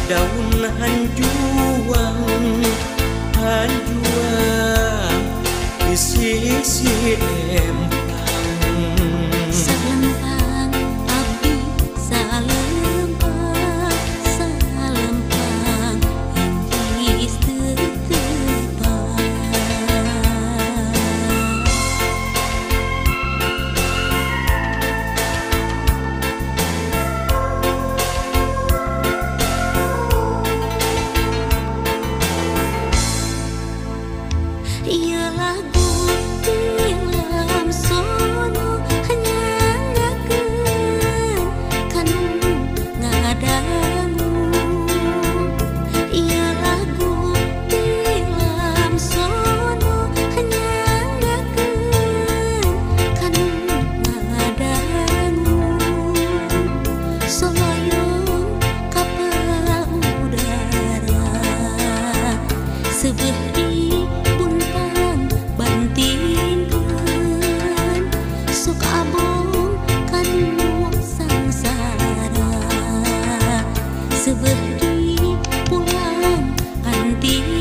daun hanjuang di sisi empang. Salempang abdi salempang salempang hentis tetepang. Ia lagu tilam sono nyanggakeun kanu ngadangu. Ia lagu tilam sono nyanggakeun kanu ngadangu. Soloyong ka pangudara seubeuh bantingkeun sok abong kanu sangsara seubeuh di pulang antingkeun.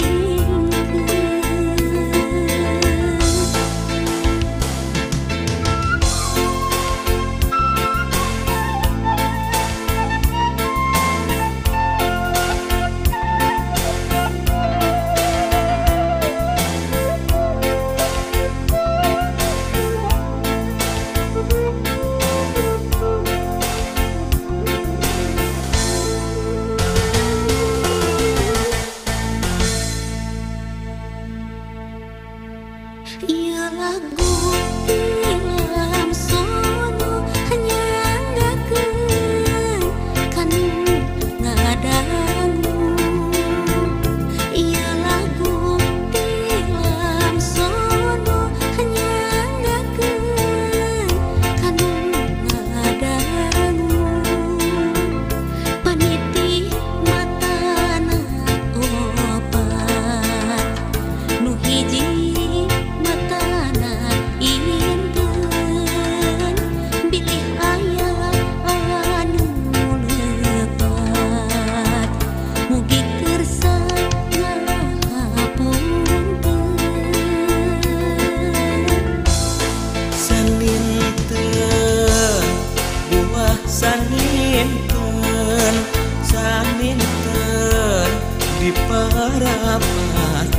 Ia lagu tilam sono nyanggakeun kanu ngadangu. Ia lagu tilam sono nyanggakeun kanu ngadangu. Paniti matana opat nu hiji saninten di parapat